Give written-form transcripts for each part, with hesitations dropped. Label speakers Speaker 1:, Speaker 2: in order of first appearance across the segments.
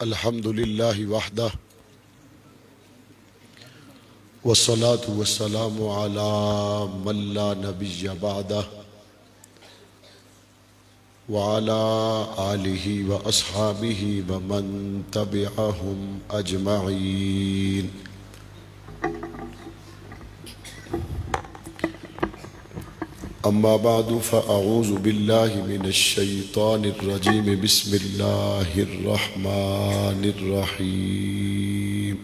Speaker 1: الحمد لله وحده والصلاة والسلام على من لا نبي بعده وعلى آله وأصحابه ومن تبعهم أجمعين. أما بعد فأعوذ بالله من الشيطان الرجيم. بسم الله الرحمن الرحيم.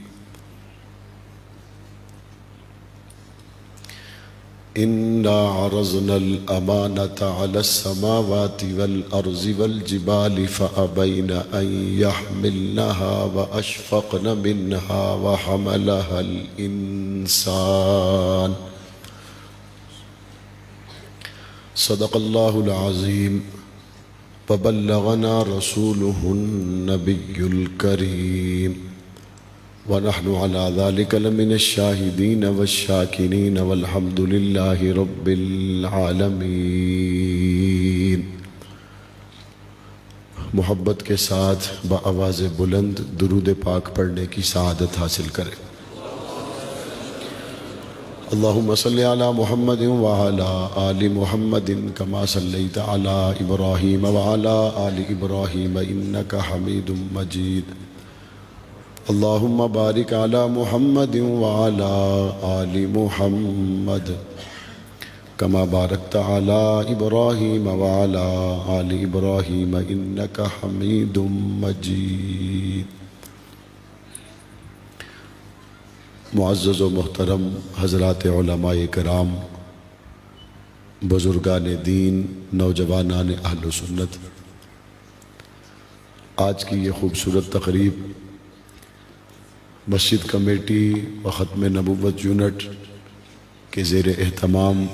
Speaker 1: إنا عرضنا الأمانة على السماوات والأرض والجبال فأبين أن يحملنها وأشفقن منها وحملها الإنسان. صدق الله العظيم وبلغنا رسوله النبي الكريم ونحن على ذلك لمن الشاهدين والشاكرين والحمد لله رب العالمين. محبت کے ساتھ بآواز بلند درود پاک پڑھنے کی سعادت حاصل کریں. اللهم صل على محمد وعلى آل محمد كما صليت على إبراهيم وعلى آل إبراهيم إنك حميد مجيد. اللهم بارك على محمد وعلى آل محمد كما باركت على إبراهيم وعلى آل إبراهيم إنك حميد مجيد. معزز و محترم حضرات علماء کرام، بزرگان دین، نوجوانان اہل و سنت، آج کی یہ خوبصورت تقریب مسجد کمیٹی و ختم نبوت یونٹ کے زیر اہتمام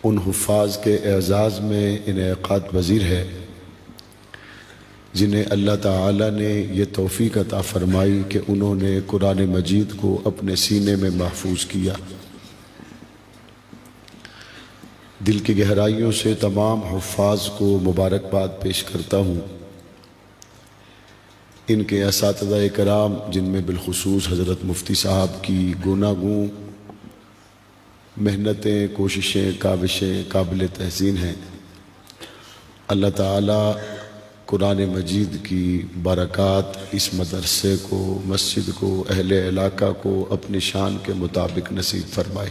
Speaker 1: ان حفاظ کے اعزاز میں انعقاد پذیر ہے جنہیں اللہ تعالیٰ نے یہ توفیق عطا فرمائی کہ انہوں نے قرآن مجید کو اپنے سینے میں محفوظ کیا. دل کی گہرائیوں سے تمام حفاظ کو مبارکباد پیش کرتا ہوں. ان کے اساتذہ کرام جن میں بالخصوص حضرت مفتی صاحب کی گوناگوں محنتیں، کوششیں، کاوشیں قابل تحسین ہیں. اللہ تعالیٰ قرآن مجید کی برکات اس مدرسے کو، مسجد کو، اہل علاقہ کو اپنی شان کے مطابق نصیب فرمائے.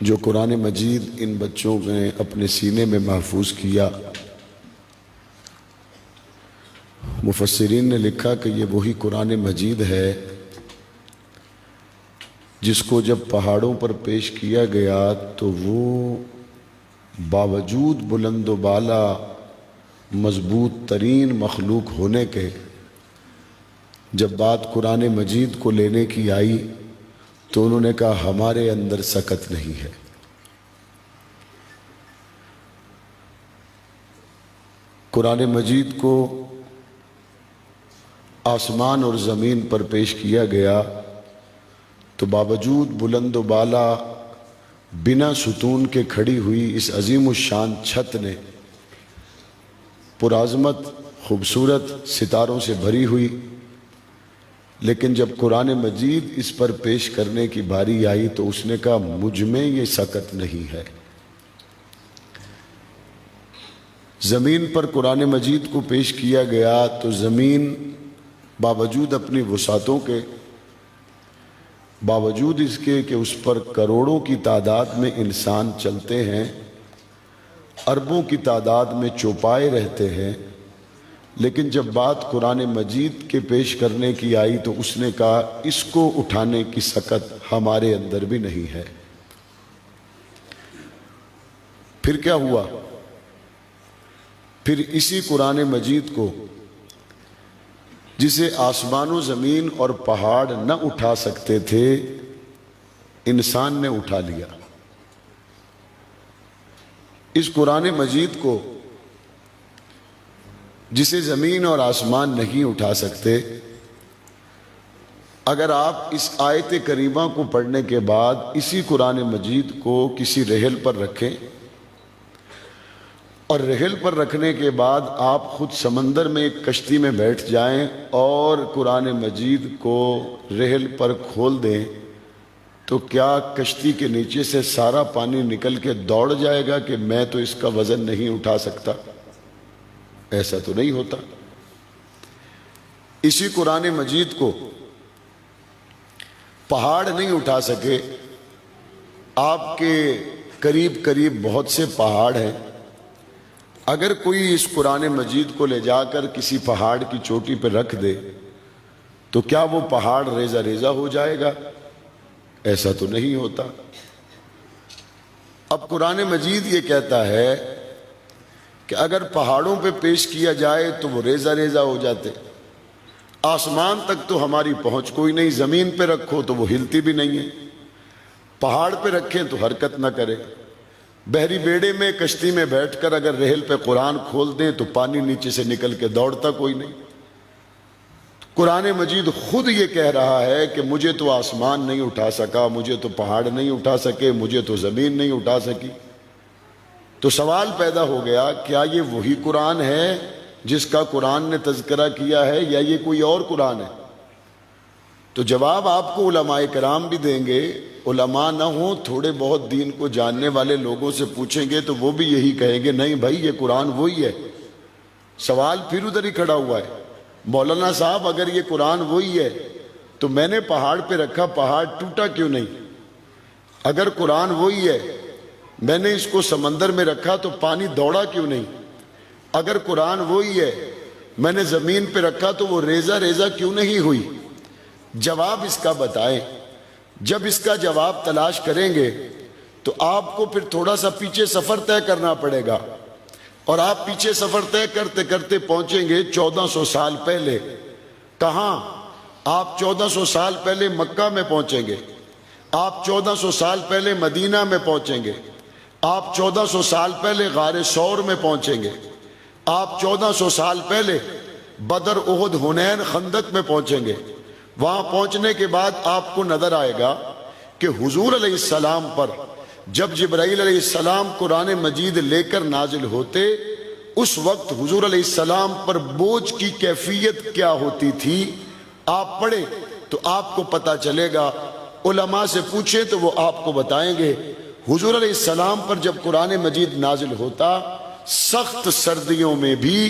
Speaker 1: جو قرآن مجید ان بچوں نے اپنے سینے میں محفوظ کیا، مفسرین نے لکھا کہ یہ وہی قرآن مجید ہے جس کو جب پہاڑوں پر پیش کیا گیا تو وہ باوجود بلند و بالا مضبوط ترین مخلوق ہونے کے، جب بات قرآن مجید کو لینے کی آئی تو انہوں نے کہا ہمارے اندر سکت نہیں ہے. قرآن مجید کو آسمان اور زمین پر پیش کیا گیا تو باوجود بلند و بالا بنا ستون کے کھڑی ہوئی اس عظیم الشان چھت نے، پرعظمت، خوبصورت، ستاروں سے بھری ہوئی، لیکن جب قرآن مجید اس پر پیش کرنے کی باری آئی تو اس نے کہا مجھ میں یہ سکت نہیں ہے. زمین پر قرآن مجید کو پیش کیا گیا تو زمین باوجود اپنی وسعتوں کے، باوجود اس کے کہ اس پر کروڑوں کی تعداد میں انسان چلتے ہیں، اربوں کی تعداد میں چوپائے رہتے ہیں، لیکن جب بات قرآن مجید کے پیش کرنے کی آئی تو اس نے کہا اس کو اٹھانے کی سکت ہمارے اندر بھی نہیں ہے. پھر کیا ہوا؟ پھر اسی قرآن مجید کو جسے آسمان و زمین اور پہاڑ نہ اٹھا سکتے تھے، انسان نے اٹھا لیا. اس قرآن مجید کو جسے زمین اور آسمان نہیں اٹھا سکتے، اگر آپ اس آیت کریمہ کو پڑھنے کے بعد اسی قرآن مجید کو کسی رحل پر رکھیں اور رحل پر رکھنے کے بعد آپ خود سمندر میں ایک کشتی میں بیٹھ جائیں اور قرآن مجید کو رحل پر کھول دیں تو کیا کشتی کے نیچے سے سارا پانی نکل کے دوڑ جائے گا کہ میں تو اس کا وزن نہیں اٹھا سکتا؟ ایسا تو نہیں ہوتا۔ اسی قرآن مجید کو پہاڑ نہیں اٹھا سکے۔ آپ کے قریب قریب بہت سے پہاڑ ہیں، اگر کوئی اس قرآن مجید کو لے جا کر کسی پہاڑ کی چوٹی پہ رکھ دے تو کیا وہ پہاڑ ریزہ ریزہ ہو جائے گا؟ ایسا تو نہیں ہوتا۔ اب قرآن مجید یہ کہتا ہے کہ اگر پہاڑوں پہ پیش کیا جائے تو وہ ریزہ ریزہ ہو جاتے، آسمان تک تو ہماری پہنچ کوئی نہیں، زمین پہ رکھو تو وہ ہلتی بھی نہیں ہے، پہاڑ پہ رکھیں تو حرکت نہ کرے، بحری بیڑے میں کشتی میں بیٹھ کر اگر رحل پہ قرآن کھول دیں تو پانی نیچے سے نکل کے دوڑتا کوئی نہیں۔ قرآن مجید خود یہ کہہ رہا ہے کہ مجھے تو آسمان نہیں اٹھا سکا، مجھے تو پہاڑ نہیں اٹھا سکے، مجھے تو زمین نہیں اٹھا سکی۔ تو سوال پیدا ہو گیا، کیا یہ وہی قرآن ہے جس کا قرآن نے تذکرہ کیا ہے یا یہ کوئی اور قرآن ہے؟ تو جواب آپ کو علماء کرام بھی دیں گے، علماء نہ ہوں تھوڑے بہت دین کو جاننے والے لوگوں سے پوچھیں گے تو وہ بھی یہی کہیں گے، نہیں بھائی یہ قرآن وہی ہے۔ سوال پھر ادھر ہی کھڑا ہوا ہے، مولانا صاحب اگر یہ قرآن وہی ہے تو میں نے پہاڑ پہ رکھا، پہاڑ ٹوٹا کیوں نہیں؟ اگر قرآن وہی ہے میں نے اس کو سمندر میں رکھا تو پانی دوڑا کیوں نہیں؟ اگر قرآن وہی ہے میں نے زمین پہ رکھا تو وہ ریزہ ریزہ کیوں نہیں ہوئی؟ جواب اس کا بتائیں۔ جب اس کا جواب تلاش کریں گے تو آپ کو پھر تھوڑا سا پیچھے سفر طے کرنا پڑے گا، اور آپ پیچھے سفر طے کرتے کرتے پہنچیں گے 1400 سال پہلے۔ کہاں؟ آپ 1400 سال پہلے مکہ میں پہنچیں گے، آپ 1400 سال پہلے مدینہ میں پہنچیں گے، آپ 1400 سال پہلے غار ثور میں پہنچیں گے، آپ 1400 سال پہلے بدر، احد، حنین، خندق میں پہنچیں گے۔ وہاں پہنچنے کے بعد آپ کو نظر آئے گا کہ حضور علیہ السلام پر جب جبرائیل علیہ السلام قرآن مجید لے کر نازل ہوتے اس وقت حضور علیہ السلام پر بوجھ کی کیفیت کیا ہوتی تھی، آپ پڑھیں تو آپ کو پتہ چلے گا، علماء سے پوچھیں تو وہ آپ کو بتائیں گے۔ حضور علیہ السلام پر جب قرآن مجید نازل ہوتا سخت سردیوں میں بھی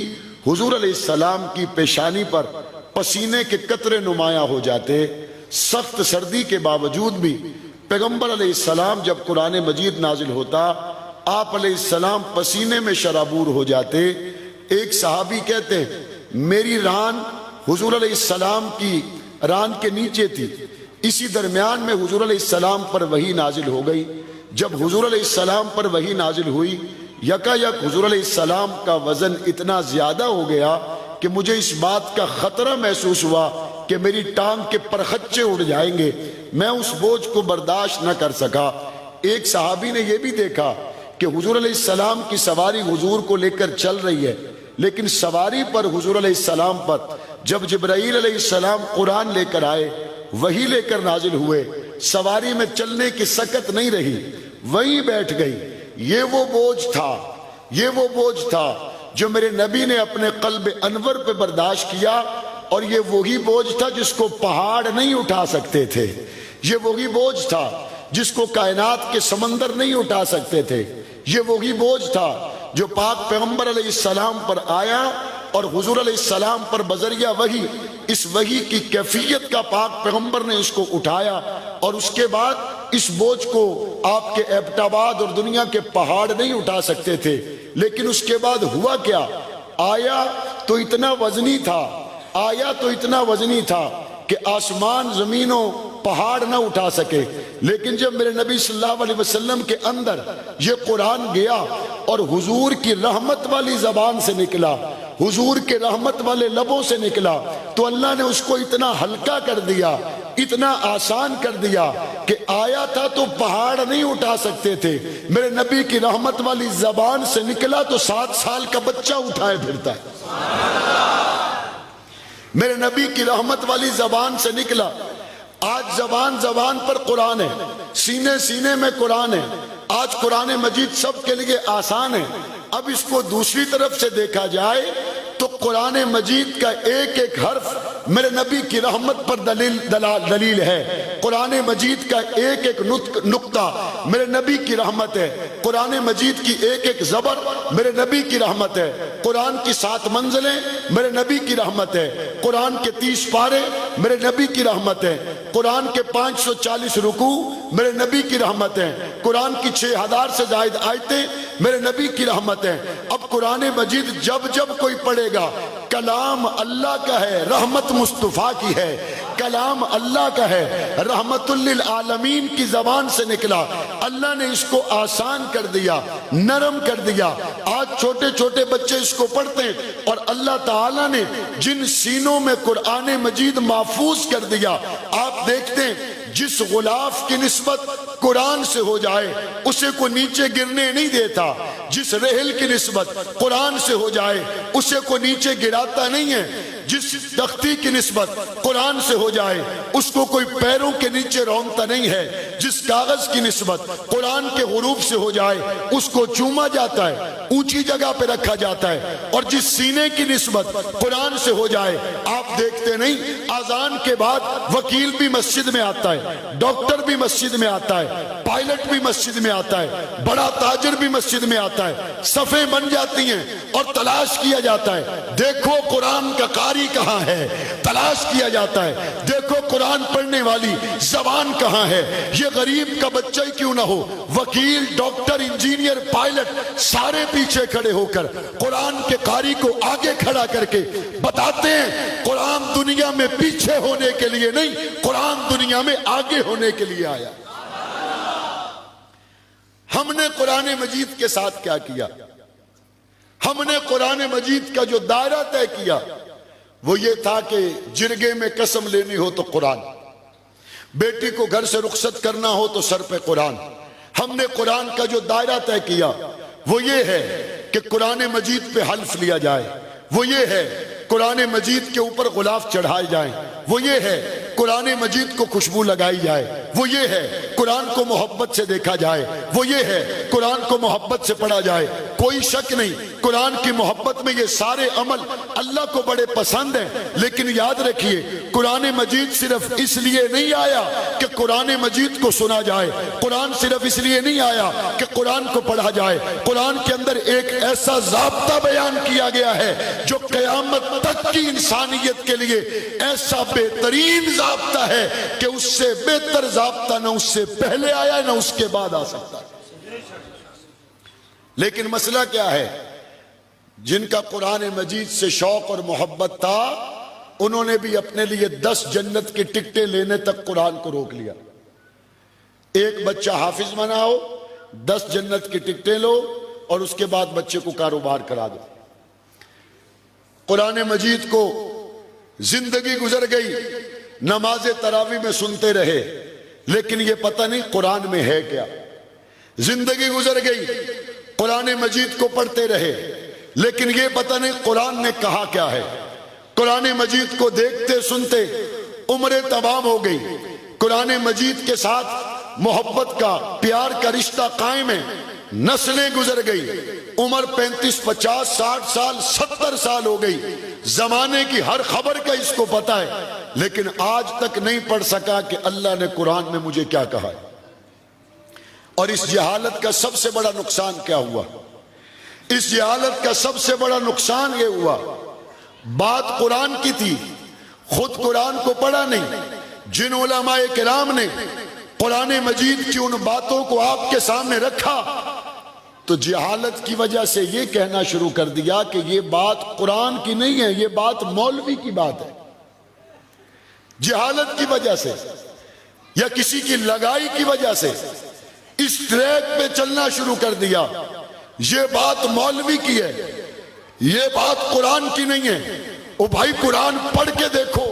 Speaker 1: حضور علیہ السلام کی پیشانی پر پسینے کے قطرے نمایاں ہو جاتے، سخت سردی کے باوجود بھی پیغمبر علیہ السلام جب قرآن مجید نازل ہوتا آپ علیہ السلام پسینے میں شرابور ہو جاتے۔ ایک صحابی کہتے ہیں میری ران حضور علیہ السلام کی ران کے نیچے تھی، اسی درمیان میں حضور علیہ السلام پر وحی نازل ہو گئی۔ جب حضور علیہ السلام پر وحی نازل ہوئی یکا یک حضور علیہ السلام کا وزن اتنا زیادہ ہو گیا کہ مجھے اس بات کا خطرہ محسوس ہوا کہ میری ٹانگ کے پرخچے اڑ جائیں گے، میں اس بوجھ کو برداشت نہ کر سکا۔ ایک صحابی نے یہ بھی دیکھا کہ حضور علیہ السلام کی سواری حضور کو لے کر چل رہی ہے، لیکن سواری پر حضور علیہ السلام پر جب جبرائیل علیہ السلام قرآن لے کر آئے، وحی لے کر نازل ہوئے، سواری میں چلنے کی سکت نہیں رہی، وہیں بیٹھ گئی۔ یہ وہ بوجھ تھا جو میرے نبی نے اپنے قلب انور پہ برداشت کیا، اور یہ وہی بوجھ تھا جس کو پہاڑ نہیں اٹھا سکتے تھے، یہ وہی بوجھ تھا جس کو کائنات کے سمندر نہیں اٹھا سکتے تھے، یہ وہی بوجھ تھا جو پاک پیغمبر علیہ السلام پر آیا اور حضور علیہ السلام پر بذریعہ وحی اس وحی کی کیفیت کا پاک پیغمبر نے اس کو اٹھایا، اور اس کے بعد اس بوجھ کو آپ کے ایبٹ آباد اور دنیا کے پہاڑ نہیں اٹھا سکتے تھے۔ لیکن اس کے بعد ہوا کیا؟ آیا تو اتنا وزنی تھا کہ آسمان، زمینوں، پہاڑ نہ اٹھا سکے۔ لیکن جب میرے نبی صلی اللہ علیہ وسلم کے اندر یہ قرآن گیا اور حضور کی رحمت والی زبان سے نکلا، حضور کے رحمت والے لبوں سے نکلا، تو اللہ نے اس کو اتنا ہلکا کر دیا، اتنا آسان کر دیا کہ آیا تھا تو پہاڑ نہیں اٹھا سکتے تھے، میرے نبی کی رحمت والی زبان سے نکلا تو 7 سال کا بچہ اٹھائے پھرتا ہے۔ میرے نبی کی رحمت والی زبان سے نکلا۔ آج زبان پر قرآن ہے، سینے میں قرآن ہے۔ آج قرآن مجید سب کے لیے آسان ہے۔ اب اس کو دوسری طرف سے دیکھا جائے تو قرآن مجید کا ایک ایک حرف میرے نبی کی رحمت پر دلیل ہے. قرآن مجید کا ایک ایک نقطہ میرے نبی کی رحمت ہے. قرآن مجید کی ایک ایک زبر میرے نبی کی رحمت ہے. قرآن کی 7 منزلیں میرے نبی کی رحمت ہے. قرآن کے 30 پارے میرے نبی کی رحمت ہے. قرآن کے 540 رکوع میرے نبی کی رحمت ہے. قرآن کی 6000 سے زائد آیتیں میرے نبی کی رحمت ہے. اب قرآن مجید جب جب کوئی پڑھے گا کلام اللہ کا ہے، رحمت مصطفیٰ کی ہے. کلام اللہ کا ہے، رحمت للعالمین کی زبان سے نکلا. اللہ نے اس کو آسان کر دیا، نرم کر دیا. آج چھوٹے چھوٹے بچے اس کو پڑھتے ہیں اور اللہ تعالیٰ نے جن سینوں میں قرآن مجید محفوظ کر دیا، آپ دیکھتے ہیں جس غلاف کی نسبت قرآن سے ہو جائے اسے کو نیچے گرنے نہیں دیتا. جس رحل کی نسبت قرآن سے ہو جائے اسے کو نیچے گراتا نہیں ہے. جس تختی کی نسبت قرآن سے ہو جائے اس کو کوئی پیروں کے نیچے رونگتا نہیں ہے. جس کاغذ کی نسبت قرآن کے حروف سے ہو جائے اس کو چوما جاتا ہے، اونچی جگہ پہ رکھا جاتا ہے. اور جس سینے کی نسبت قرآن سے ہو جائے، آپ دیکھتے نہیں اذان کے بعد وکیل بھی مسجد میں آتا ہے، ڈاکٹر بھی مسجد میں آتا ہے، پائلٹ بھی مسجد میں آتا ہے، بڑا تاجر بھی مسجد میں آتا ہے. صفیں بن جاتی ہیں اور تلاش کیا جاتا ہے دیکھو قرآن کا قاری کہاں ہے. تلاش کیا جاتا ہے دیکھو قرآن پڑھنے والی زبان کہاں ہے. یہ غریب کا بچہ ہی کیوں نہ ہو، وکیل، ڈاکٹر، انجینئر، پائلٹ سارے پیچھے کھڑے ہو کر قرآن کے قاری کو آگے کھڑا کر کے بتاتے ہیں قرآن دنیا میں پیچھے ہونے کے لیے نہیں، قرآن دنیا میں آگے ہونے کے لیے آیا. ہم نے قرآن مجید کے ساتھ کیا کیا؟ ہم نے قرآن مجید کا جو دائرہ طے کیا وہ یہ تھا کہ جرگے میں قسم لینی ہو تو قرآن، بیٹی کو گھر سے رخصت کرنا ہو تو سر پہ قرآن. ہم نے قرآن کا جو دائرہ طے کیا وہ یہ ہے کہ قرآن مجید پہ حلف لیا جائے، وہ یہ ہے قرآن مجید کے اوپر غلاف چڑھائے جائیں، وہ یہ ہے قرآن مجید کو خوشبو لگائی جائے، وہ یہ ہے قرآن کو محبت سے دیکھا جائے، وہ یہ ہے قرآن کو محبت سے پڑھا جائے. کوئی شک نہیں قرآن کی محبت میں یہ سارے عمل اللہ کو بڑے پسند ہیں. لیکن یاد رکھیے قرآن مجید صرف اس لیے نہیں آیا کہ قرآن مجید کو سنا جائے، قرآن صرف اس لیے نہیں آیا کہ قرآن کو پڑھا جائے. قرآن کے اندر ایک ایسا ضابطہ بیان کیا گیا ہے جو قیامت تک کی انسانیت کے لیے ایسا بہترین ضابطہ ہے کہ اس سے بہتر ضابطہ نہ اس سے پہلے آیا نہ اس کے بعد آ سکتا. لیکن مسئلہ کیا ہے؟ جن کا قرآن مجید سے شوق اور محبت تھا انہوں نے بھی اپنے لیے 10 جنت کی ٹکٹیں لینے تک قرآن کو روک لیا. ایک بچہ حافظ بناؤ، 10 جنت کی ٹکٹیں لو اور اس کے بعد بچے کو کاروبار کرا دو. قرآن مجید کو زندگی گزر گئی، نماز تراویح میں سنتے رہے لیکن یہ پتہ نہیں قرآن میں ہے کیا. زندگی گزر گئی قرآن مجید کو پڑھتے رہے لیکن یہ پتہ نہیں قرآن نے کہا کیا ہے. قرآن مجید کو دیکھتے سنتے عمریں تمام ہو گئی. قرآن مجید کے ساتھ محبت کا، پیار کا رشتہ قائم ہے. نسلیں گزر گئی، عمر 35 50 60 سال 70 سال ہو گئی. زمانے کی ہر خبر کا اس کو پتہ ہے لیکن آج تک نہیں پڑھ سکا کہ اللہ نے قرآن میں مجھے کیا کہا ہے. اور اس جہالت کا سب سے بڑا نقصان کیا ہوا؟ اس جہالت کا سب سے بڑا نقصان یہ ہوا بات قرآن کی تھی، خود قرآن کو پڑھا نہیں. جن علماء کرام نے قرآن مجید کی ان باتوں کو آپ کے سامنے رکھا تو جہالت کی وجہ سے یہ کہنا شروع کر دیا کہ یہ بات قرآن کی نہیں ہے، یہ بات مولوی کی بات ہے. جہالت کی وجہ سے یا کسی کی لگائی کی وجہ سے اس ٹریک پہ چلنا شروع کر دیا. یہ بات مولوی کی ہے، یہ بات قرآن کی نہیں ہے. او بھائی قرآن پڑھ کے دیکھو،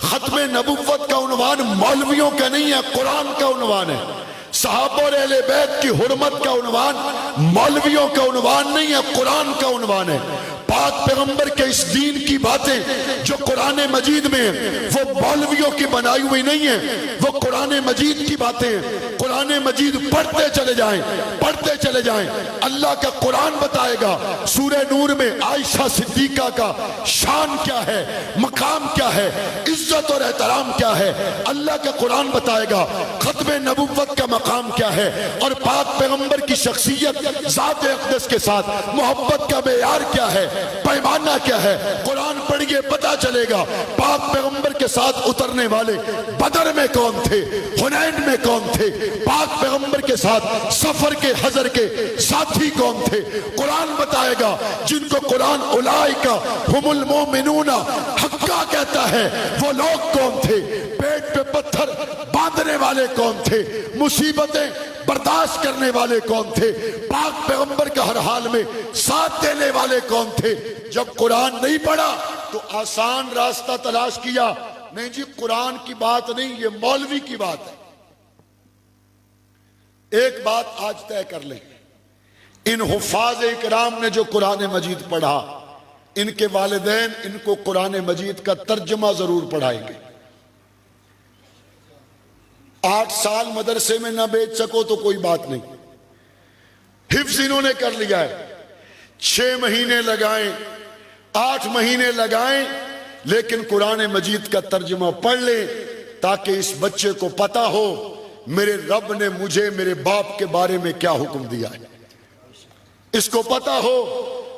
Speaker 1: ختم نبوت کا عنوان مولویوں کا نہیں ہے، قرآن کا عنوان ہے. صحابہ اور اہل بیت کی حرمت کا عنوان مولویوں کا عنوان نہیں ہے، قرآن کا عنوان ہے. پاک پیغمبر کے اس دین کی باتیں جو قرآن مجید میں ہیں وہ مولویوں کی بنائی ہوئی نہیں ہیں، وہ قرآن مجید کی باتیں ہیں۔ قرآن مجید پڑھتے چلے جائیں، پڑھتے چلے جائیں، اللہ کا قرآن بتائے گا سورہ نور میں عائشہ صدیقہ کا شان کیا ہے، مقام کیا ہے، عزت اور احترام کیا ہے، اللہ کا قرآن بتائے گا ختم نبوت کا مقام کیا ہے، اور پاک پیغمبر کی شخصیت ذات اقدس کے ساتھ محبت کا معیار کیا ہے، پیمانہ کیا ہے۔ قرآن پڑھیے پتہ چلے گا پاک پیغمبر کے ساتھ اترنے والے بدر میں کون تھے، حنین میں کون تھے، پاک پیغمبر کے ساتھ سفر کے حضر کے ساتھی کون تھے۔ قرآن بتائے گا جن کو قرآن اولئک ہم المؤمنون حقا کہتا ہے وہ لوگ کون تھے، پیٹ پہ پتھر باندھنے والے کون تھے، مصیبتیں برداشت کرنے والے کون تھے، پاک پیغمبر کا ہر حال میں ساتھ دینے والے کون تھے۔ جب قرآن نہیں پڑھا تو آسان راستہ تلاش کیا، نہیں جی قرآن کی بات نہیں، یہ مولوی کی بات ہے۔ ایک بات آج طے کر لیں، ان حفاظ اکرام نے جو قرآن مجید پڑھا، ان کے والدین ان کو قرآن مجید کا ترجمہ ضرور پڑھائیں گے۔ 8 سال مدرسے میں نہ بیچ سکو تو کوئی بات نہیں، حفظ انہوں نے کر لیا ہے، 6 مہینے لگائیں، 8 مہینے لگائیں، لیکن قرآن مجید کا ترجمہ پڑھ لیں تاکہ اس بچے کو پتا ہو میرے رب نے مجھے میرے باپ کے بارے میں کیا حکم دیا ہے، اس کو پتا ہو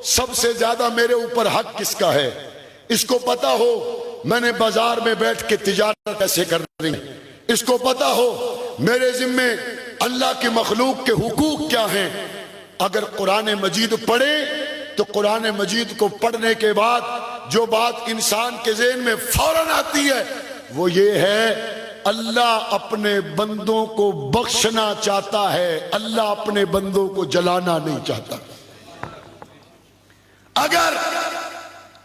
Speaker 1: سب سے زیادہ میرے اوپر حق کس کا ہے، اس کو پتا ہو میں نے بازار میں بیٹھ کے تجارت کیسے کر رہی ہے، اس کو پتا ہو میرے ذمے اللہ کی مخلوق کے حقوق کیا ہیں۔ اگر قرآن مجید پڑھے تو قرآن مجید کو پڑھنے کے بعد جو بات انسان کے ذہن میں فوراً آتی ہے وہ یہ ہے اللہ اپنے بندوں کو بخشنا چاہتا ہے، اللہ اپنے بندوں کو جلانا نہیں چاہتا۔ اگر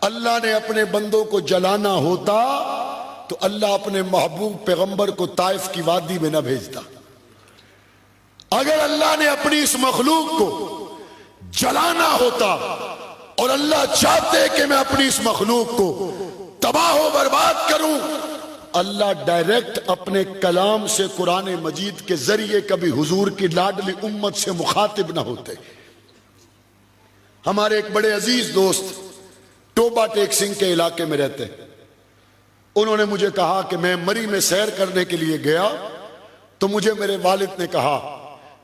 Speaker 1: اللہ نے اپنے بندوں کو جلانا ہوتا تو اللہ اپنے محبوب پیغمبر کو طائف کی وادی میں نہ بھیجتا۔ اگر اللہ نے اپنی اس مخلوق کو جلانا ہوتا اور اللہ چاہتے کہ میں اپنی اس مخلوق کو تباہ و برباد کروں، اللہ ڈائریکٹ اپنے کلام سے قرآن مجید کے ذریعے کبھی حضور کی لاڈلی امت سے مخاطب نہ ہوتے۔ ہمارے ایک بڑے عزیز دوست ٹوبا ٹیک سنگھ کے علاقے میں رہتے ہیں، انہوں نے مجھے کہا کہ میں مری میں سیر کرنے کے لیے گیا تو مجھے میرے والد نے کہا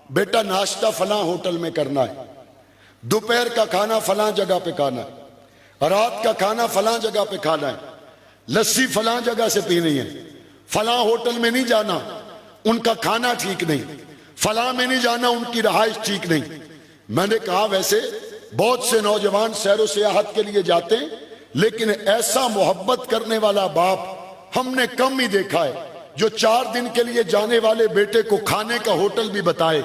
Speaker 1: بیٹا ناشتہ فلاں ہوٹل میں کرنا ہے، دوپہر کا کھانا فلاں جگہ پہ کھانا ہے، رات کا کھانا فلاں جگہ پہ کھانا ہے، لسی فلاں جگہ سے پینی ہے، فلاں ہوٹل میں نہیں جانا ان کا کھانا ٹھیک نہیں، فلاں میں نہیں جانا ان کی رہائش ٹھیک نہیں۔ میں نے کہا ویسے بہت سے نوجوان سیر و سیاحت کے لیے جاتے ہیں لیکن ایسا محبت کرنے والا باپ ہم نے کم ہی دیکھا ہے جو 4 دن کے لیے جانے والے بیٹے کو کھانے کا ہوٹل بھی بتائے،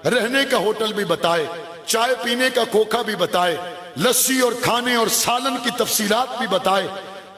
Speaker 1: رہنے کا ہوٹل بھی بتائے، چائے پینے کا کھوکھا بھی بتائے، لسی اور کھانے اور سالن کی تفصیلات بھی بتائے۔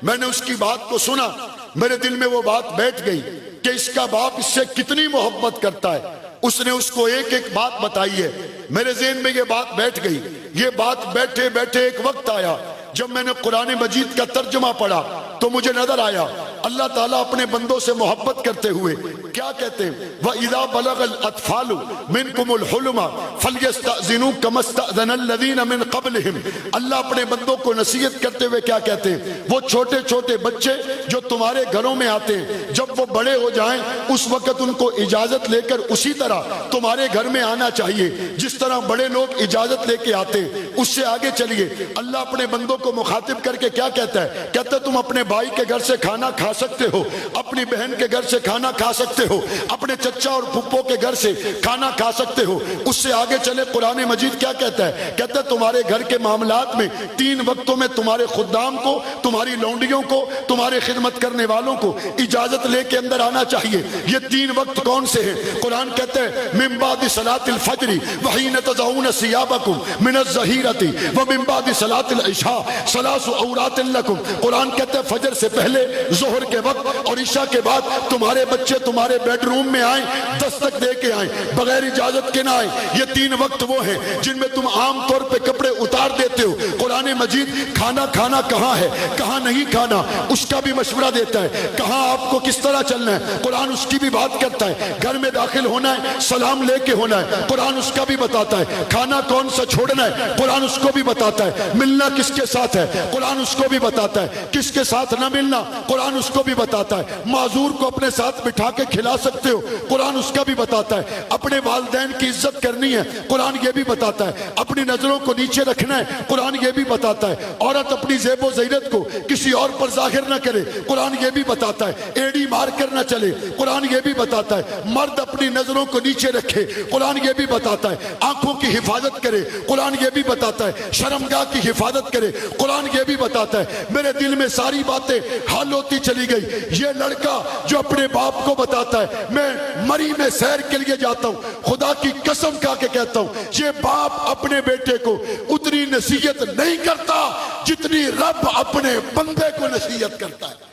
Speaker 1: میں نے اس کی بات کو سنا، میرے دل میں وہ بات بیٹھ گئی کہ اس کا باپ اس سے کتنی محبت کرتا ہے۔ اس نے اس کو ایک ایک بات بتائی ہے، میرے ذہن میں یہ بات بیٹھ گئی۔ یہ بات بیٹھے بیٹھے ایک وقت آیا جب میں نے قرآن مجید کا ترجمہ پڑھا تو مجھے نظر آیا اللہ تعالیٰ اپنے بندوں سے محبت کرتے ہوئے کیا کہتے ہیں، وَإِذَا بَلَغَ الْأَطْفَالُ مِنْكُمُ الْحُلُمَ فَلْيَسْتَأْذِنُوا كَمَا اسْتَأْذَنَ الَّذِينَ مِنْ قَبْلِهِمْ۔ اللہ اپنے بندوں کو نصیحت کرتے ہوئے کیا کہتے ہیں، وہ چھوٹے چھوٹے بچے جو تمہارے گھروں میں آتے ہیں جب وہ بڑے ہو جائیں اس وقت ان کو اجازت لے کر اسی طرح تمہارے گھر میں آنا چاہیے جس طرح بڑے لوگ اجازت لے کے آتے ہیں۔ اس سے آگے چلیے، اللہ اپنے بندوں کو مخاطب کر کے کیا کہتا ہے، کہتا ہے تم اپنے بھائی کے گھر سے کھانا کھا سکتے ہو، اپنی بہن کے گھر سے کھانا کھا سکتے ہو، اپنے چچا اور پھپھو کے گھر سے کھانا کھا سکتے ہو۔ اس سے آگے چلے قرآن مجید کیا کہتا ہے، کہتا ہے تمہارے گھر کے معاملات میں 3 وقتوں میں تمہارے خدام کو، تمہاری لونڈیوں کو، تمہارے خدمت کرنے والوں کو اجازت لے کے اندر آنا چاہیے۔ یہ 3 وقت کون سے ہیں؟ قرآن کہتا ہے من بعد صلاۃ الفجر وحین تضعون ثیابکم من الظہیرۃ ومن بعد صلاۃ العشاء ثلاث عورات لکم۔ قرآن کہتا ہے فجر سے پہلے، ظہر کے وقت اور عشاء عشاء کے بعد تمہارے بچے تمہارے بیڈ روم میں آئیں، دستک دے کے آئیں، بغیر اجازت کے نہ آئیں۔ یہ 3 وقت وہ ہیں جن میں تم عام طور پہ کپڑے اتار دیتے ہو۔ قرآن مجید کھانا کھانا کہاں ہے، کہاں نہیں کھانا، اس کا بھی مشورہ دیتا ہے۔ کہاں آپ کو کس طرح چلنا ہے، قرآن اس کی بھی بات کرتا ہے۔ گھر میں داخل ہونا ہے، سلام لے کے ہونا ہے، قرآن اس کا بھی بتاتا ہے۔ کھانا کون سا چھوڑنا ہے، قرآن اس کو بھی بتاتا ہے۔ ملنا کس کے ساتھ ہے، قرآن اس کو بھی بتاتا ہے۔ کس کے ساتھ نہ ملنا، قرآن اس کو بھی بتاتا ہے۔ معذور کو اپنے ساتھ بٹھا کے کھلا سکتے ہو، قرآن اس کا بھی بتاتا ہے۔ اپنے والدین کی عزت کرنی ہے، قرآن یہ بھی بتاتا ہے۔ اپنی نظروں کو نیچے رکھنا ہے، قرآن یہ بھی بتاتا ہے۔ عورت اپنی زیب و زینت کو کسی اور پر ظاہر نہ کرے، قرآن یہ بھی بتاتا ہے۔ ایڑی مار کر نہ چلے، قرآن یہ بھی بتاتا ہے۔ مرد اپنی نظروں کو نیچے رکھے، قرآن یہ بھی بتاتا ہے۔ آنکھوں کی حفاظت کرے، قرآن یہ بھی بتاتا ہے۔ شرمگاہ کی حفاظت کرے، قرآن یہ بھی بتاتا ہے۔ میرے دل میں ساری باتیں حل ہوتی چلی گئی۔ یہ لڑکا جو اپنے باپ کو بتاتا ہے میں مری میں سیر کے لیے جاتا ہوں، خدا کی قسم کھا کے کہتا ہوں یہ باپ اپنے بیٹے کو اتنی نصیحت نہیں کرتا جتنی رب اپنے بندے کو نصیحت کرتا ہے۔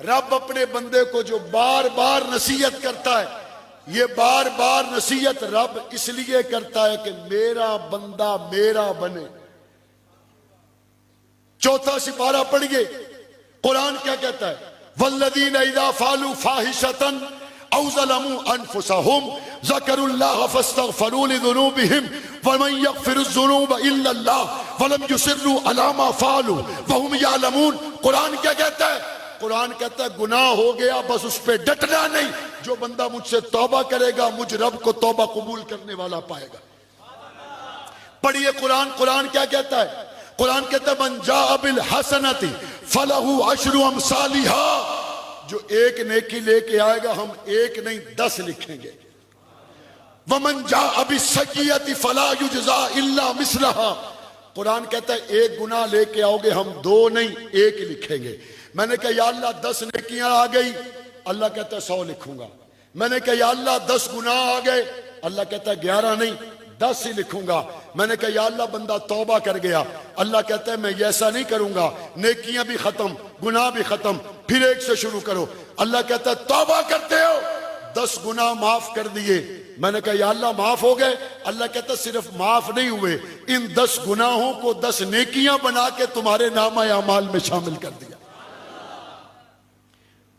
Speaker 1: رب اپنے بندے کو جو بار بار نصیحت کرتا ہے، یہ بار بار نصیحت رب اس لیے کرتا ہے کہ میرا بندہ میرا بنے۔ 4 سپارہ پڑھیے، قرآن کیا کہتا ہے؟ والذین اذا فعلوا فاحشۃ او ظلموا انفسهم ذکروا اللہ فاستغفروا لذنوبهم ومن یغفر الذنوب الا اللہ ولم یصروا علی ما فعلوا وهم یعلمون۔ قرآن کیا کہتا ہے؟ قرآن کہتا ہے گناہ ہو گیا بس اس پہ ڈٹنا نہیں۔ جو بندہ مجھ سے توبہ کرے گا مجھ رب کو توبہ قبول کرنے والا پائے گا۔ پڑھیے قرآن، قرآن کیا کہتا ہے؟ قرآن کہتا ہے من جاء بالحسنۃ فلہ عشر امثالھا۔ جو ایک نیکی لے کے آئے گا ہم 1 نہیں 10 لکھیں گے۔ ومن جاء بالسیئۃ فلا یجزا الا مثلھا۔ قرآن کہتا ہے 1 گناہ لے کے آؤ گے ہم 2 نہیں 1 لکھیں گے۔ میں نے کہا یا اللہ 10 نیکیاں آ گئی، اللہ کہتا ہے 100 لکھوں گا۔ میں نے کہا یا اللہ 10 گناہ آ گئے، اللہ کہتا ہے 11 نہیں 10 ہی لکھوں گا۔ میں نے کہا یا اللہ بندہ توبہ کر گیا، اللہ کہتا ہے میں ایسا نہیں کروں گا، نیکیاں بھی ختم گناہ بھی ختم، پھر 1 سے شروع کرو۔ اللہ کہتا ہے توبہ کرتے ہو 10 گناہ معاف کر دیے۔ میں نے کہا یا اللہ معاف ہو گئے، اللہ کہتا ہے صرف معاف نہیں ہوئے، ان 10 گناہوں کو 10 نیکیاں بنا کے تمہارے نامہ اعمال میں شامل کر دیا۔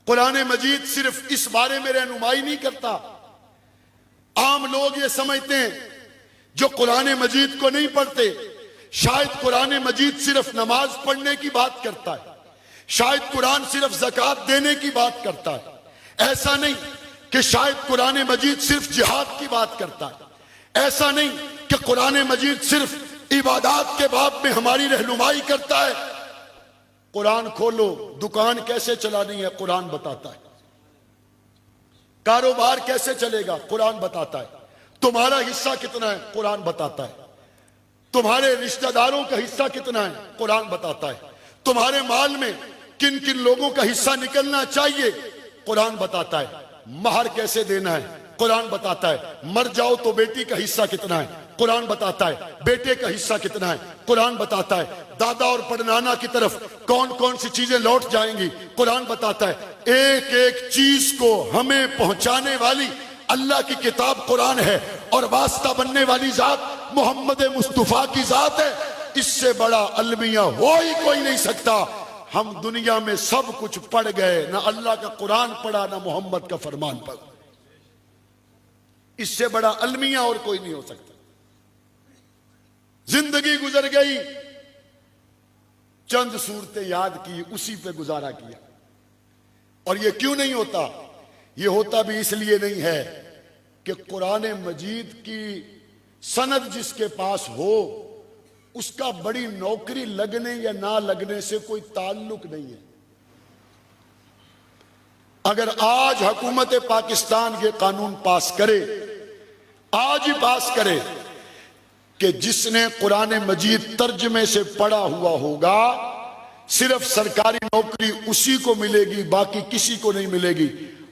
Speaker 1: قرآن مجید صرف اس بارے میں رہنمائی نہیں کرتا۔ عام لوگ یہ سمجھتے ہیں جو قرآن مجید کو نہیں پڑھتے شاید قرآن مجید صرف نماز پڑھنے کی بات کرتا ہے، شاید قرآن صرف زکوٰۃ دینے کی بات کرتا ہے۔ ایسا نہیں کہ شاید قرآن مجید صرف جہاد کی بات کرتا ہے، ایسا نہیں کہ قرآن مجید صرف عبادات کے باب میں ہماری رہنمائی کرتا ہے۔ قرآن کھولو، دکان کیسے چلانی ہے قرآن بتاتا ہے، کاروبار کیسے چلے گا قرآن بتاتا ہے، تمہارا حصہ کتنا ہے قرآن بتاتا ہے، تمہارے رشتہ داروں کا حصہ کتنا ہے قرآن بتاتا ہے، تمہارے مال میں کن کن لوگوں کا حصہ نکلنا چاہیے قرآن بتاتا ہے، مہر کیسے دینا ہے قرآن بتاتا ہے، مر جاؤ تو بیٹی کا حصہ کتنا ہے قرآن بتاتا ہے، بیٹے کا حصہ کتنا ہے قرآن بتاتا ہے، دادا اور پڑنانا کی طرف کون کون سی چیزیں لوٹ جائیں گی قرآن بتاتا ہے۔ ایک ایک چیز کو ہمیں پہنچانے والی اللہ کی کتاب قرآن ہے اور واسطہ بننے والی ذات محمد مصطفیٰ کی ذات ہے۔ اس سے بڑا المیہ ہو ہی کوئی نہیں سکتا۔ ہم دنیا میں سب کچھ پڑھ گئے، نہ اللہ کا قرآن پڑھا نہ محمد کا فرمان پڑھا۔ اس سے بڑا المیہ اور کوئی نہیں ہو سکتا۔ زندگی گزر گئی، چند صورتیں یاد کی، اسی پہ گزارا کیا۔ اور یہ کیوں نہیں ہوتا؟ یہ ہوتا بھی اس لیے نہیں ہے کہ قرآن مجید کی سند جس کے پاس ہو اس کا بڑی نوکری لگنے یا نہ لگنے سے کوئی تعلق نہیں ہے۔ اگر آج حکومت پاکستان یہ قانون پاس کرے، آج ہی پاس کرے کہ جس نے قرآن مجید ترجمے سے پڑھا ہوا ہوگا صرف سرکاری نوکری اسی کو ملے گی، باقی کسی کو نہیں ملے گی۔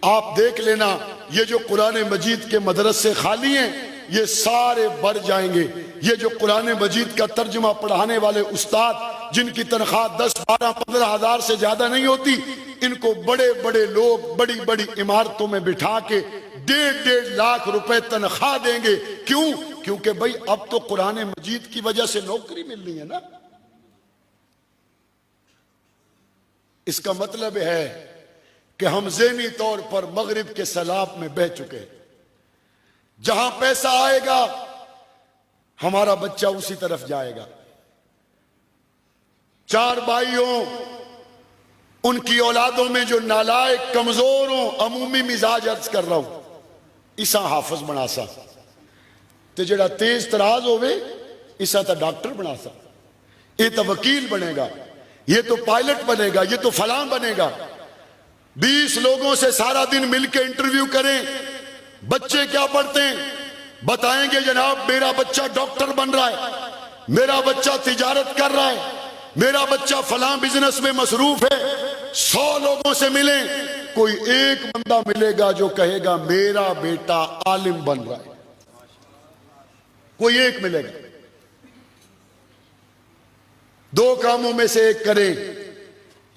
Speaker 1: آپ دیکھ لینا یہ جو قرآن مجید کے مدرسے خالی ہیں یہ سارے بڑھ جائیں گے۔ یہ جو قرآن مجید کا ترجمہ پڑھانے والے استاد جن کی تنخواہ 10 12 15 ہزار سے زیادہ نہیں ہوتی، ان کو بڑے بڑے لوگ بڑی بڑی عمارتوں میں بٹھا کے 1.5 لاکھ روپے تنخواہ دیں گے. کیوں؟ کیونکہ بھائی اب تو قرآن مجید کی وجہ سے نوکری ملنی ہے نا. اس کا مطلب ہے کہ ہم ذہنی طور پر مغرب کے سیلاب میں بہہ چکے. جہاں پیسہ آئے گا ہمارا بچہ اسی طرف جائے گا. 4 بھائیوں ان کی اولادوں میں جو نالائق کمزور ہوں، عمومی مزاج عرض کر رہا ہوں، اسا حافظ بنا سا تے جڑا تیز تراز ہوئے اسا تا ڈاکٹر بنا سا، یہ تو وکیل بنے گا، یہ تو پائلٹ بنے گا، یہ تو فلاں بنے گا. 20 لوگوں سے سارا دن مل کے انٹرویو کریں، بچے کیا پڑھتے ہیں، بتائیں گے جناب میرا بچہ ڈاکٹر بن رہا ہے، میرا بچہ تجارت کر رہا ہے، میرا بچہ فلاں بزنس میں مصروف ہے. 100 لوگوں سے ملیں، کوئی ایک بندہ ملے گا جو کہے گا میرا بیٹا عالم بن رہا ہے. کوئی ایک ملے گا. 2 کاموں میں سے ایک کریں،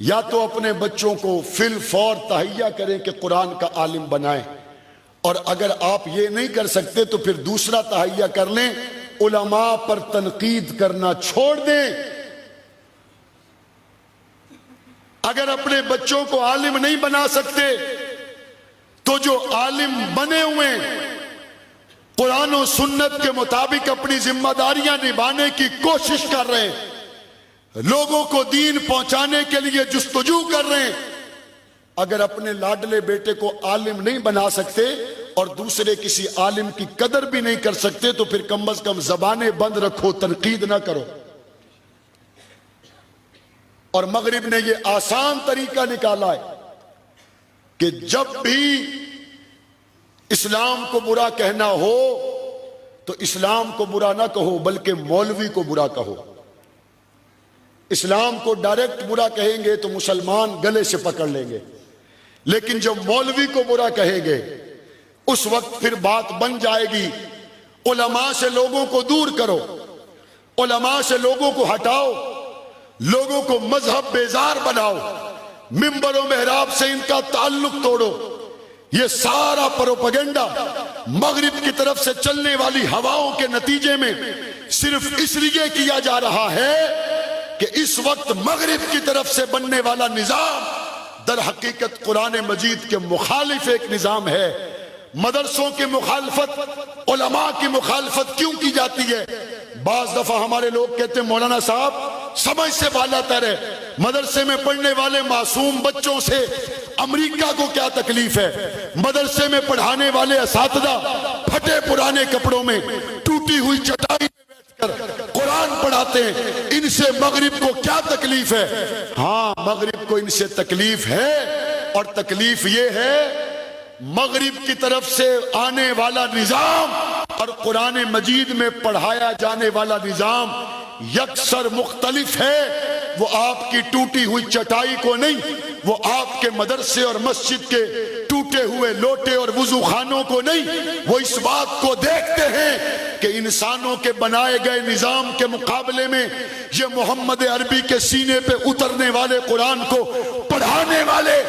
Speaker 1: یا تو اپنے بچوں کو فی الفور تہیہ کریں کہ قرآن کا عالم بنائیں، اور اگر آپ یہ نہیں کر سکتے تو پھر دوسرا تہیہ کر لیں، علماء پر تنقید کرنا چھوڑ دیں. اگر اپنے بچوں کو عالم نہیں بنا سکتے تو جو عالم بنے ہوئے قرآن و سنت کے مطابق اپنی ذمہ داریاں نبھانے کی کوشش کر رہے ہیں، لوگوں کو دین پہنچانے کے لیے جستجو کر رہے ہیں، اگر اپنے لاڈلے بیٹے کو عالم نہیں بنا سکتے اور دوسرے کسی عالم کی قدر بھی نہیں کر سکتے تو پھر کم از کم زبانیں بند رکھو، تنقید نہ کرو. اور مغرب نے یہ آسان طریقہ نکالا ہے کہ جب بھی اسلام کو برا کہنا ہو تو اسلام کو برا نہ کہو بلکہ مولوی کو برا کہو. اسلام کو ڈائریکٹ برا کہیں گے تو مسلمان گلے سے پکڑ لیں گے، لیکن جب مولوی کو برا کہیں گے اس وقت پھر بات بن جائے گی. علماء سے لوگوں کو دور کرو، علماء سے لوگوں کو ہٹاؤ، لوگوں کو مذہب بیزار بناؤ، منبر و محراب سے ان کا تعلق توڑو. یہ سارا پروپیگنڈا مغرب کی طرف سے چلنے والی ہواؤں کے نتیجے میں صرف اس لیے کیا جا رہا ہے کہ اس وقت مغرب کی طرف سے بننے والا نظام در حقیقت قرآن مجید کے مخالف ایک نظام ہے. مدرسوں کی مخالفت، علماء کی مخالفت کیوں کی جاتی ہے؟ بعض دفعہ ہمارے لوگ کہتے ہیں مولانا صاحب سمجھ سے بالا تر ہے، مدرسے میں پڑھنے والے معصوم بچوں سے امریکہ کو کیا تکلیف ہے؟ مدرسے میں پڑھانے والے اساتذہ پھٹے پرانے کپڑوں میں ٹوٹی ہوئی چٹائی میں بیٹھ کر قرآن پڑھاتے ہیں، ان سے مغرب کو کیا تکلیف ہے؟ ہاں مغرب کو ان سے تکلیف ہے، اور تکلیف یہ ہے مغرب کی طرف سے آنے والا نظام اور قرآن مجید میں پڑھایا جانے والا نظام یکسر مختلف ہے. وہ آپ کی ٹوٹی ہوئی چٹائی کو نہیں، وہ آپ کے مدرسے اور مسجد کے ٹوٹے ہوئے لوٹے اور وضو خانوں کو نہیں، وہ اس بات کو دیکھتے ہیں کہ انسانوں کے بنائے گئے نظام کے مقابلے میں یہ محمد عربی کے سینے پہ اترنے والے قرآن کو پڑھانے والے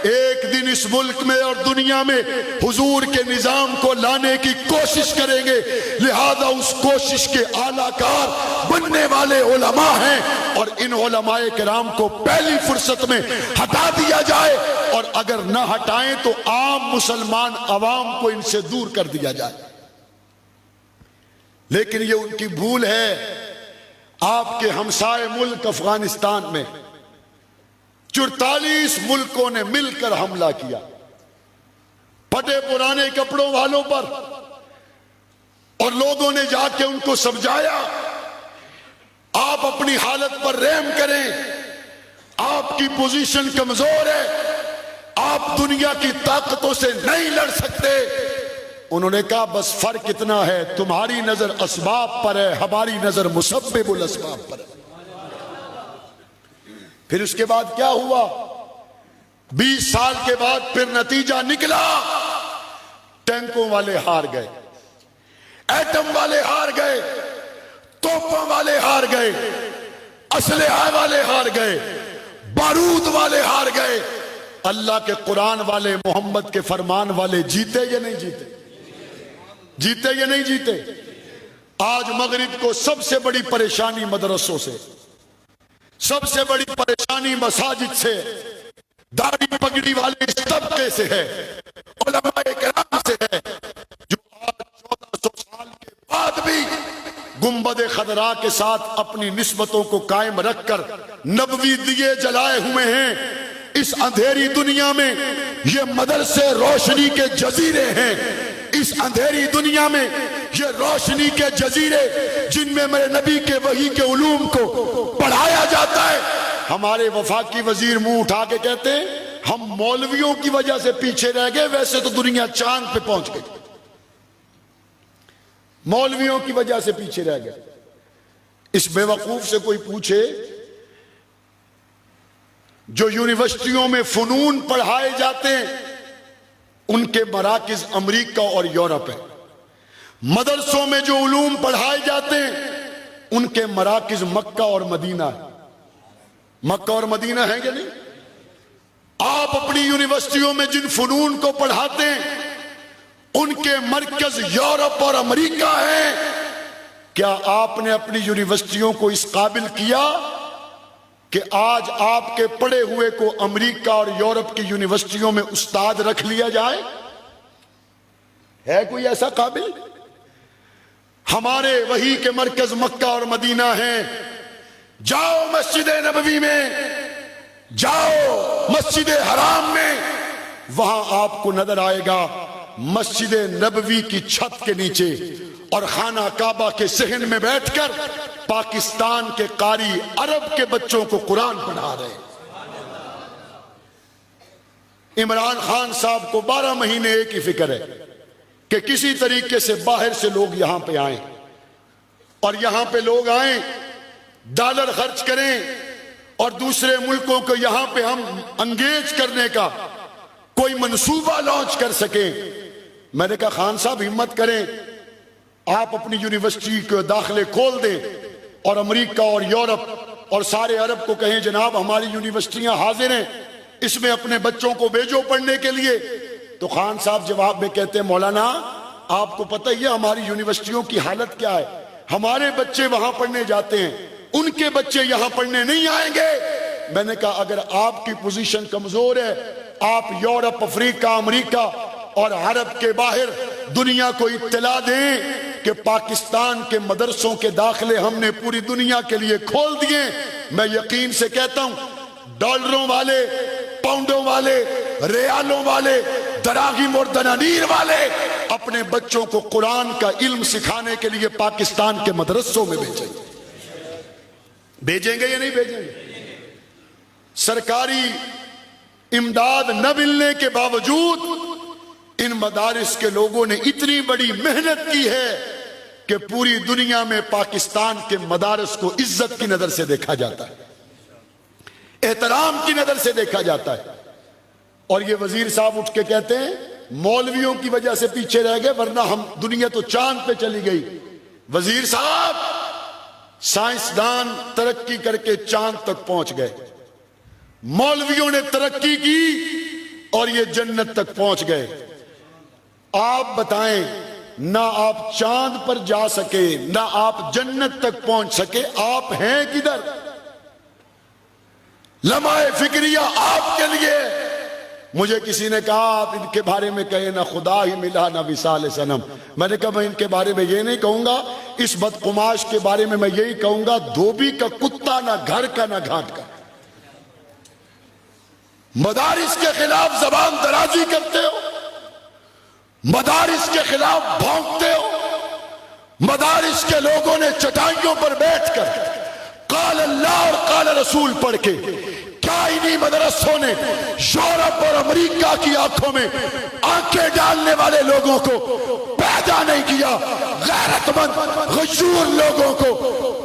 Speaker 1: ایک دن اس ملک میں اور دنیا میں حضور کے نظام کو لانے کی کوشش کریں گے. لہذا اس کوشش کے اعلیٰ کار بننے والے علماء ہیں، اور ان علماء کرام کو پہلی فرصت میں ہٹا دیا جائے، اور اگر نہ ہٹائیں تو عام مسلمان عوام کو ان سے دور کر دیا جائے. لیکن یہ ان کی بھول ہے. آپ کے ہمسائے ملک افغانستان میں 44 ملکوں نے مل کر حملہ کیا پھٹے پرانے کپڑوں والوں پر، اور لوگوں نے جا کے ان کو سمجھایا آپ اپنی حالت پر رحم کریں، آپ کی پوزیشن کمزور ہے، آپ دنیا کی طاقتوں سے نہیں لڑ سکتے. انہوں نے کہا بس فرق اتنا ہے، تمہاری نظر اسباب پر ہے، ہماری نظر مسبب الاسباب پر ہے. پھر اس کے بعد کیا ہوا؟ 20 سال کے بعد پھر نتیجہ نکلا، ٹینکوں والے ہار گئے، ایٹم والے ہار گئے، توپوں والے ہار گئے، اسلحہ والے ہار گئے، بارود والے ہار گئے، اللہ کے قرآن والے، محمد کے فرمان والے جیتے یا نہیں جیتے؟ جیتے یا نہیں جیتے؟ آج مغرب کو سب سے بڑی پریشانی مدرسوں سے، سب سے بڑی پریشانی مساجد سے، داڑھی پگڑی والے اس طبقے سے ہے، علماء کرام سے ہے، جو آج 1400 سال کے بعد بھی گنبد خضراء کے ساتھ اپنی نسبتوں کو قائم رکھ کر نبوی دیے جلائے ہوئے ہیں۔ اس اندھیری دنیا میں یہ مدرسے روشنی کے جزیرے ہیں، اس اندھیری دنیا میں یہ روشنی کے جزیرے جن میں میرے نبی کے وحی کے علوم کو پڑھایا جاتا ہے۔ ہمارے وفاقی وزیر منہ اٹھا کے کہتے ہیں ہم مولویوں کی وجہ سے پیچھے رہ گئے، ویسے تو دنیا چاند پہ پہنچ گئی، مولویوں کی وجہ سے پیچھے رہ گئے۔ اس بے وقوف سے کوئی پوچھے جو یونیورسٹیوں میں فنون پڑھائے جاتے ہیں ان کے مراکز امریکہ اور یورپ ہیں، مدرسوں میں جو علوم پڑھائے جاتے ہیں ان کے مراکز مکہ اور مدینہ ہیں۔ مکہ اور مدینہ ہیں کہ نہیں؟ آپ اپنی یونیورسٹیوں میں جن فنون کو پڑھاتے ہیں ان کے مرکز یورپ اور امریکہ ہیں۔ کیا آپ نے اپنی یونیورسٹیوں کو اس قابل کیا کہ آج آپ کے پڑھے ہوئے کو امریکہ اور یورپ کی یونیورسٹیوں میں استاد رکھ لیا جائے؟ ہے کوئی ایسا قابل؟ ہمارے وحی کے مرکز مکہ اور مدینہ ہیں۔ جاؤ مسجد نبوی میں، جاؤ مسجد حرام میں، وہاں آپ کو نظر آئے گا مسجد نبوی کی چھت کے نیچے اور خانہ کعبہ کے صحن میں بیٹھ کر پاکستان کے قاری عرب کے بچوں کو قرآن پڑھا رہے ہیں۔ عمران خان صاحب کو 12 مہینے ایک ہی فکر ہے کہ کسی طریقے سے باہر سے لوگ یہاں پہ آئیں، اور یہاں پہ لوگ آئیں، ڈالر خرچ کریں اور دوسرے ملکوں کو یہاں پہ ہم انگیج کرنے کا کوئی منصوبہ لانچ کر سکیں۔ میں نے کہا خان صاحب ہمت کریں، آپ اپنی یونیورسٹی کے داخلے کھول دیں اور امریکہ اور یورپ اور سارے عرب کو کہیں جناب ہماری یونیورسٹیاں حاضر ہیں، اس میں اپنے بچوں کو بھیجو پڑھنے کے لیے۔ تو خان صاحب جواب میں کہتے ہیں مولانا آپ کو پتہ ہی ہے ہماری یونیورسٹیوں کی حالت کیا ہے، ہمارے بچے وہاں پڑھنے جاتے ہیں، ان کے بچے یہاں پڑھنے نہیں آئیں گے۔ میں نے کہا اگر آپ کی پوزیشن کمزور ہے، آپ یورپ، افریقہ، امریکہ اور عرب کے باہر دنیا کو اطلاع دیں کہ پاکستان کے مدرسوں کے داخلے ہم نے پوری دنیا کے لیے کھول دیے۔ میں یقین سے کہتا ہوں ڈالروں والے، پاؤنڈوں والے، ریالوں والے، دراہیم اور دنانیر والے اپنے بچوں کو قرآن کا علم سکھانے کے لیے پاکستان کے مدرسوں میں بھیجیں گے۔ بھیجیں گے یا نہیں بھیجیں گے؟ سرکاری امداد نہ ملنے کے باوجود ان مدارس کے لوگوں نے اتنی بڑی محنت کی ہے کہ پوری دنیا میں پاکستان کے مدارس کو عزت کی نظر سے دیکھا جاتا ہے، احترام کی نظر سے دیکھا جاتا ہے۔ اور یہ وزیر صاحب اٹھ کے کہتے ہیں مولویوں کی وجہ سے پیچھے رہ گئے ورنہ ہم دنیا تو چاند پہ چلی گئی۔ وزیر صاحب سائنسدان ترقی کر کے چاند تک پہنچ گئے، مولویوں نے ترقی کی اور یہ جنت تک پہنچ گئے۔ آپ بتائیں نہ آپ چاند پر جا سکے نہ آپ جنت تک پہنچ سکے، آپ ہیں کدھر؟ لمحہ فکریہ آپ کے لیے۔ مجھے کسی نے کہا آپ ان کے بارے میں کہیں نہ خدا ہی ملا نہ وصال صنم۔ میں نے کہا میں ان کے بارے میں یہ نہیں کہوں گا، اس بدقماش کے بارے میں یہی کہوں گا دھوبی کا کتا نہ گھر کا نہ گھاٹ کا۔ مدارس کے خلاف زبان درازی کرتے ہو، مدارس کے خلاف بھونکتے ہو، مدارس کے لوگوں نے چٹائیوں پر بیٹھ کر قال اللہ اور قال رسول پڑھ کے کیا انہی مدرسوں نے یورپ اور امریکہ کی آنکھوں میں آنکھیں ڈالنے والے لوگوں کو پیدا نہیں کیا، غیرت مند غیور لوگوں کو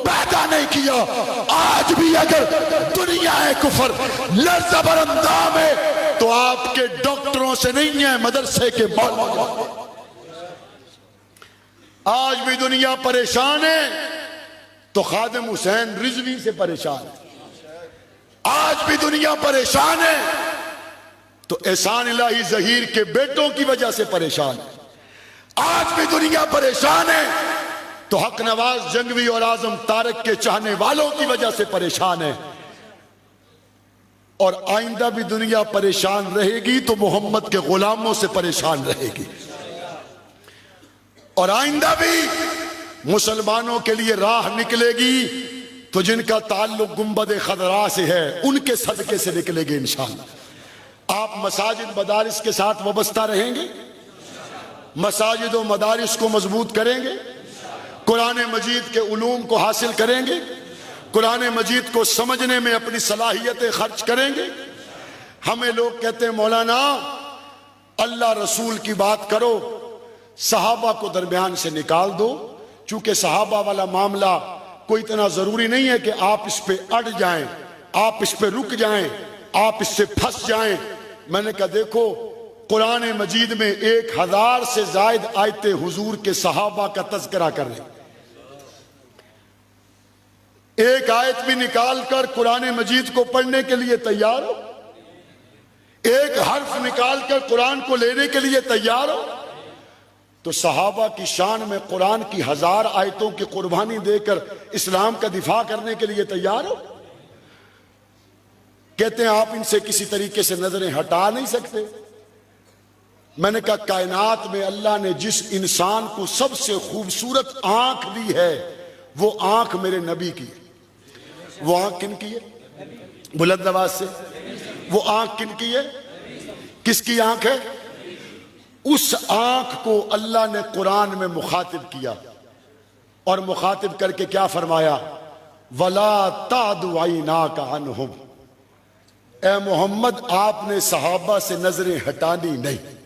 Speaker 1: پیدا نہیں کیا؟ آج بھی اگر دنیا ہے کفر لرزہ اندام ہے تو آپ کے ڈاکٹروں سے نہیں ہے، مدرسے کے مولوی۔ آج بھی دنیا پریشان ہے تو خادم حسین رضوی سے پریشان ہے۔ آج بھی دنیا پریشان ہے تو احسان الہی ظہیر کے بیٹوں کی وجہ سے پریشان ہے. آج بھی دنیا پریشان ہے تو حق نواز جنگوی اور اعظم طارق کے چاہنے والوں کی وجہ سے پریشان ہے. اور آئندہ بھی دنیا پریشان رہے گی تو محمد کے غلاموں سے پریشان رہے گی. اور آئندہ بھی مسلمانوں کے لیے راہ نکلے گی تو جن کا تعلق گنبد خضرا سے ہے ان کے صدقے سے نکلے گی انشاءاللہ. آپ مساجد مدارس کے ساتھ وابستہ رہیں گے, مساجد و مدارس کو مضبوط کریں گے, قرآن مجید کے علوم کو حاصل کریں گے, قرآن مجید کو سمجھنے میں اپنی صلاحیتیں خرچ کریں گے. ہمیں لوگ کہتے ہیں مولانا اللہ رسول کی بات کرو, صحابہ کو درمیان سے نکال دو. چونکہ صحابہ والا معاملہ کوئی اتنا ضروری نہیں ہے کہ آپ اس پہ اڑ جائیں, آپ اس پہ رک جائیں, آپ اس سے پھنس جائیں. میں نے کہا دیکھو قرآن مجید میں 1000 سے زائد آیتیں حضور کے صحابہ کا تذکرہ کر رہے ہیں. ایک آیت بھی نکال کر قرآن مجید کو پڑھنے کے لیے تیار ہو, ایک حرف نکال کر قرآن کو لینے کے لیے تیار ہو. تو صحابہ کی شان میں قرآن کی 1000 آیتوں کی قربانی دے کر اسلام کا دفاع کرنے کے لیے تیار ہو. کہتے ہیں آپ ان سے کسی طریقے سے نظریں ہٹا نہیں سکتے. میں نے کہا کائنات میں اللہ نے جس انسان کو سب سے خوبصورت آنکھ دی ہے وہ آنکھ میرے نبی کی ہے. وہ آنکھ کن کی ہے؟ بلند آواز سے, وہ آنکھ کن کی ہے؟ کس کی آنکھ ہے؟ اس آنکھ کو اللہ نے قرآن میں مخاطب کیا اور مخاطب کر کے کیا فرمایا؟ وَلَا تَعْدُ عَيْنَاكَ عَنْهُمْ. اے محمد آپ نے صحابہ سے نظریں ہٹانی نہیں.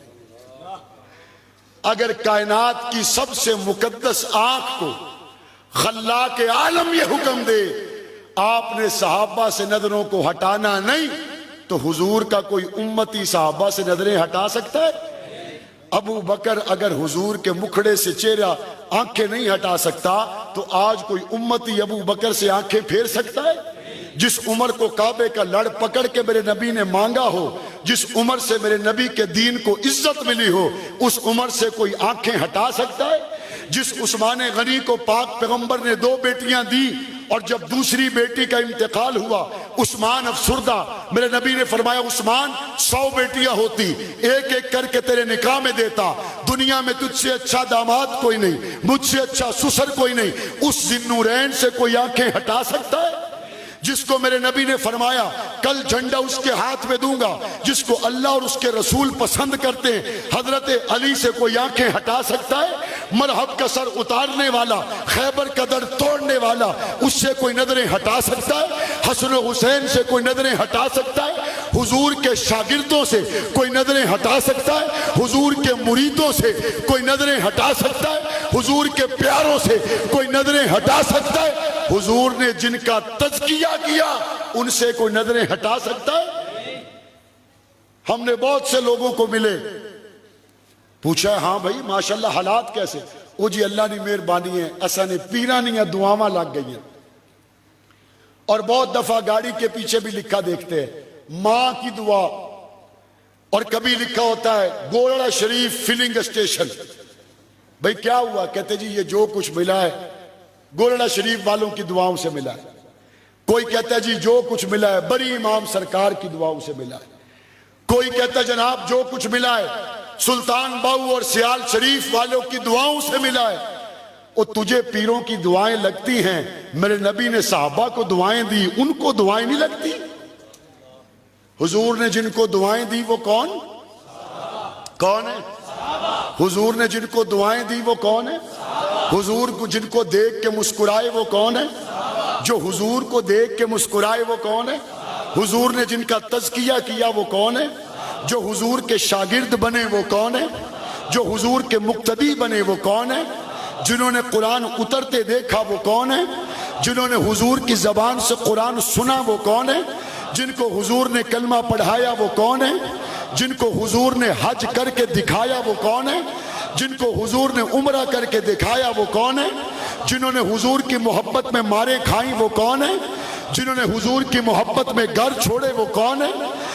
Speaker 1: اگر کائنات کی سب سے مقدس آنکھ کو خلاق عالم یہ حکم دے آپ نے صحابہ سے نظروں کو ہٹانا نہیں تو حضور کا کوئی امتی صحابہ سے نظریں ہٹا سکتا ہے؟ ابو بکر اگر حضور کے مکھڑے سے چہرہ آنکھیں نہیں ہٹا سکتا تو آج کوئی امتی ابو بکر سے آنکھیں پھیر سکتا ہے؟ جس عمر کو کعبے کا لڑ پکڑ کے میرے نبی نے مانگا ہو, جس عمر سے میرے نبی کے دین کو عزت ملی ہو, اس عمر سے کوئی آنکھیں ہٹا سکتا ہے؟ جس عثمان غنی کو پاک پیغمبر نے 2 بیٹیاں دی اور جب دوسری بیٹی کا انتقال ہوا عثمان افسردہ, میرے نبی نے فرمایا عثمان 100 بیٹیاں ہوتی ایک ایک کر کے تیرے نکاح میں دیتا, دنیا میں تجھ سے اچھا داماد کوئی نہیں, مجھ سے اچھا سسر کوئی نہیں. اس ذی النورین سے کوئی آنکھیں ہٹا سکتا ہے؟ جس کو میرے نبی نے فرمایا کل جھنڈا اس کے ہاتھ میں دوں گا, جس کو اللہ اور اس کے رسول پسند کرتے ہیں, حضرت علی سے کوئی آنکھیں ہٹا سکتا ہے؟ مرحب کا سر اتارنے والا, خیبر کا در توڑنے والا, اس سے کوئی نظریں ہٹا سکتا ہے؟ حسن و حسین سے کوئی نظریں ہٹا سکتا ہے؟ حضور کے شاگردوں سے کوئی نظریں ہٹا سکتا ہے؟ حضور کے مریدوں سے کوئی نظریں ہٹا سکتا ہے؟ حضور کے پیاروں سے کوئی نظریں ہٹا سکتا ہے؟ حضور نے جن کا تزکیہ کیا ان سے کوئی نظریں ہٹا سکتا ہے؟ ہم نے بہت سے لوگوں کو ملے, پوچھا ہاں بھائی ماشاءاللہ حالات کیسے؟ وہ جی اللہ نے مہربانی ہے, ایسا نے پیرانیاں دعاواں لگ گئی ہیں. اور بہت دفعہ گاڑی کے پیچھے بھی لکھا دیکھتے ہیں ماں کی دعا, اور کبھی لکھا ہوتا ہے گولڑا شریف فلنگ اسٹیشن. بھائی کیا ہوا؟ کہتے جی یہ جو کچھ ملا ہے گولڑا شریف والوں کی دعاؤں سے ملا ہے. کوئی کہتا ہے جی جو کچھ ملا ہے بری امام سرکار کی دعاؤں سے ملا ہے. کوئی کہتا ہے جناب جو کچھ ملا ہے سلطان باؤ اور سیال شریف والوں کی دعاؤں سے ملا ہے. وہ تجھے پیروں کی دعائیں لگتی ہیں, میرے نبی نے صحابہ کو دعائیں دی, ان کو دعائیں نہیں لگتی؟ حضور نے جن کو دعائیں دی وہ کون ہے؟ حضور نے جن کو دعائیں دی وہ کون ہے؟ حضور کو جن کو دیکھ کے مسکرائے وہ کون ہے؟ جو حضور کو دیکھ کے مسکرائے وہ کون ہے؟ حضور نے جن کا تزکیہ کیا وہ کون ہے؟ جو حضور کے شاگرد بنے وہ کون ہے؟ جو حضور کے مقتدی بنے وہ کون ہے؟ جنہوں نے قرآن اترتے دیکھا وہ کون ہے؟ جنہوں نے حضور کی زبان سے قرآن سنا وہ کون ہے؟ جن کو حضور نے کلمہ پڑھایا وہ کون ہے؟ جن کو حضور نے حج کر کے دکھایا وہ کون ہے؟ جن کو حضور نے عمرہ کر کے دکھایا وہ کون ہے؟ جنہوں نے حضور کی محبت میں مارے کھائیں وہ کون ہے؟ جنہوں نے حضور کی محبت میں گھر چھوڑے وہ کون ہے؟